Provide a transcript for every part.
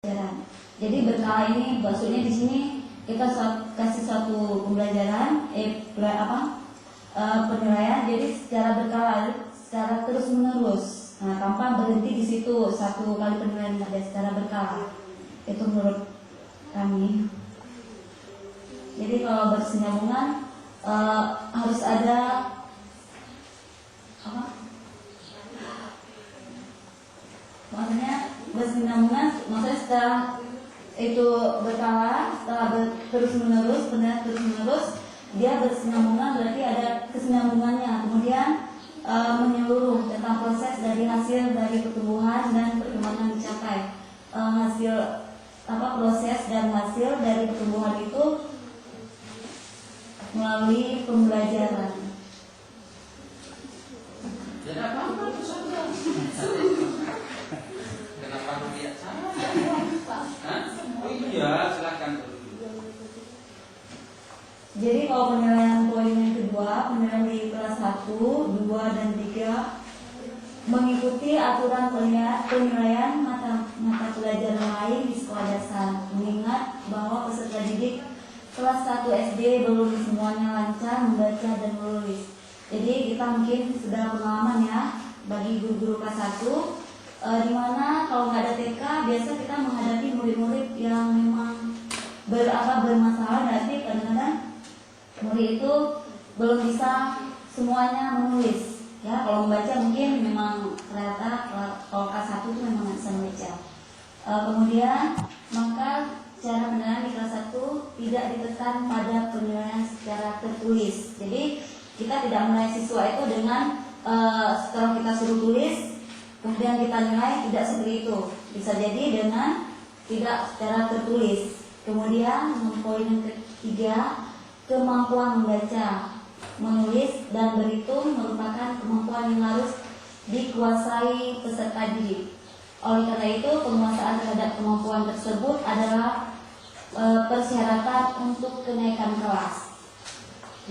pembelajaran. Jadi berkala ini maksudnya di sini kita kasih suatu pembelajaran penilaian jadi secara berkala, secara terus menerus. Nah, tanpa berhenti di situ satu kali penilaian ada secara berkala. Itu menurut kami. Jadi kalau berkesinambungan harus ada maksudnya berkesinambungan, maksudnya setelah itu berkala, setelah terus menerus, benar terus menerus, dia berkesinambungan berarti ada kesinambungannya. Kemudian menyeluruh tentang proses dari hasil dari pertumbuhan dan perkembangan dicapai. Hasil proses dan hasil dari pertumbuhan itu melalui pembelajaran. Jadi apa itu saja? Kenapa lihat saya? Oh iya, silakan. Jadi kalau penilaian poin yang kedua, penilaian di kelas 1, 2, dan 3 mengikuti aturan penilaian mata pelajaran lain di sekolah dasar. Mengingat bahwa peserta didik kelas 1 SD belum semuanya lancar membaca dan menulis. Jadi kita mungkin sudah pengalaman ya bagi guru-guru kelas 1 di mana kalau nggak ada TK biasa kita menghadapi murid-murid yang memang bermasalah, berarti kadang-kadang murid itu belum bisa semuanya menulis. Ya, kalau membaca mungkin memang ternyata kalau kelas 1 itu memang nggak bisa membaca. Kemudian maka cara penilaian di kelas 1 tidak ditekan pada penilaian secara tertulis. Jadi kita tidak menilai siswa itu dengan setelah kita suruh tulis kemudian kita nilai, tidak seperti itu. Bisa jadi dengan tidak secara tertulis. Kemudian poin yang ketiga, kemampuan membaca, menulis, dan berhitung merupakan kemampuan yang harus dikuasai peserta didik. Oleh karena itu, penguasaan terhadap kemampuan tersebut adalah persyaratan untuk kenaikan kelas.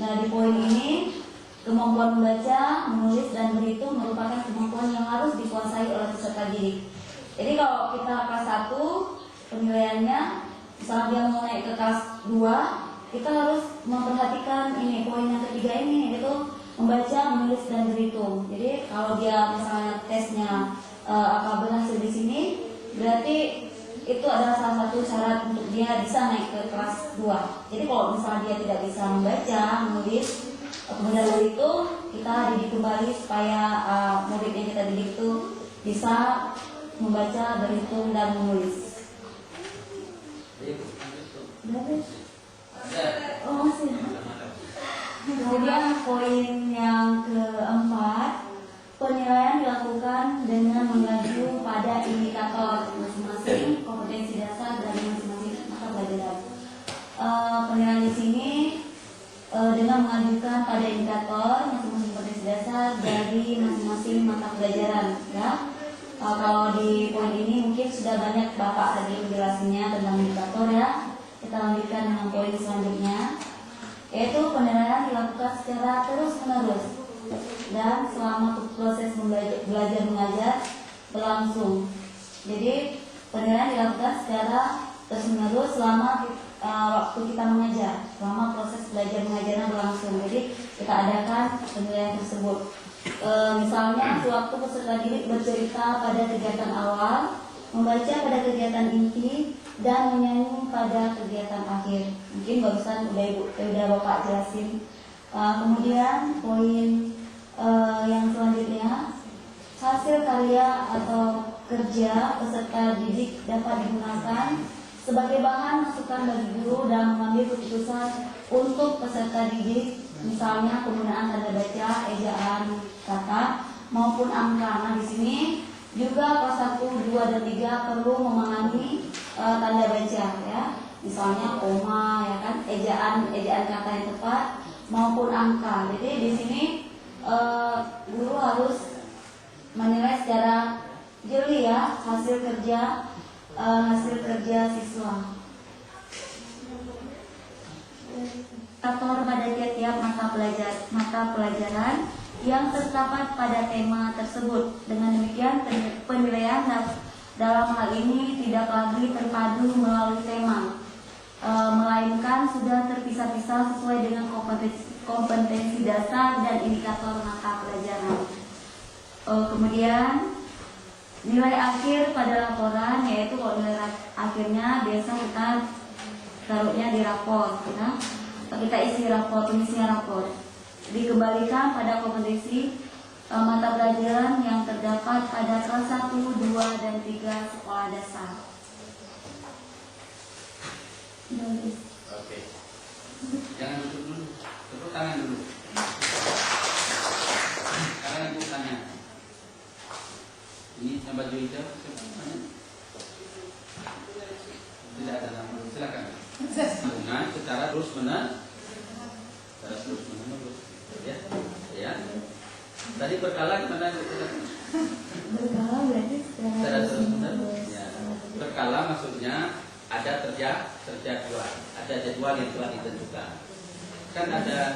Nah, di poin ini, kemampuan membaca, menulis, dan berhitung merupakan kemampuan yang harus dikuasai oleh peserta didik. Jadi kalau kita kelas 1, penilaiannya, misalnya dia mau naik ke kelas 2, kita harus memperhatikan ini poin yang ketiga ini, yaitu membaca, menulis, dan berhitung. Jadi kalau dia misalnya tesnya berhasil di sini, berarti itu adalah salah satu syarat untuk dia bisa naik ke kelas 2. Jadi kalau misalnya dia tidak bisa membaca, menulis, kemudian berhitung, kita didik kembali supaya murid yang kita didik itu bisa membaca, berhitung, dan menulis. Oh, masih. Kemudian poin yang keempat, penilaian dilakukan dengan mengacu pada indikator masing-masing kompetensi dasar dari masing-masing mata pelajaran. Penilaian di sini dengan mengajukan pada indikator masing-masing kompetensi dasar dari masing-masing mata pelajaran. Ya, kalau di poin ini mungkin sudah banyak Bapak tadi menjelaskannya tentang indikator ya. Kita lanjutkan dengan poin selanjutnya, yaitu penilaian dilakukan secara terus-menerus dan selama proses belajar mengajar berlangsung. Jadi penilaian dilakukan secara terus-menerus selama waktu kita mengajar, selama proses belajar mengajarnya berlangsung. Jadi kita adakan penilaian tersebut. Misalnya sewaktu peserta didik bercerita pada kegiatan awal, membaca pada kegiatan inti, dan menyanyi pada kegiatan akhir. Mungkin barusan udah Bapak jelasin. Kemudian poin yang selanjutnya, hasil karya atau kerja peserta didik dapat digunakan sebagai bahan masukan bagi guru dalam mengambil keputusan untuk peserta didik, misalnya penggunaan tanda baca, ejaan kata maupun angka. Nah, di sini juga kelas 1, 2, dan 3 perlu memahami tanda baca ya. Misalnya koma ya kan, ejaan kata yang tepat maupun angka. Jadi di sini guru harus menilai secara jeli ya hasil kerja siswa. Indikator pada tiap-tiap mata pelajaran yang terdapat pada tema tersebut. Dengan demikian penilaian dalam hal ini tidak lagi terpadu melalui tema, melainkan sudah terpisah-pisah sesuai dengan kompetensi dasar dan indikator mata pelajaran. Kemudian nilai akhir pada laporan, yaitu kalau nilai akhirnya biasa kita taruhnya di rapor, ya. Kita isi rapor, pengisian rapor dikembalikan pada kompetensi mata pelajaran yang terdapat pada kelas 1, 2, dan 3 sekolah dasar. Oke. Jangan duduk dulu. Tepuk tangan dulu. Sekarang ibu tanya. Ini yang baju hijau siapa namanya? Tidak ada nama. Silakan. Dengan secara terus menerus. Ya. Ya. Tadi berkala gimana? Berkala berarti Secara terus menerus. Ya. Berkala maksudnya ada kerja jadwal, ada jadwal yang telah ditentukan. Kan ada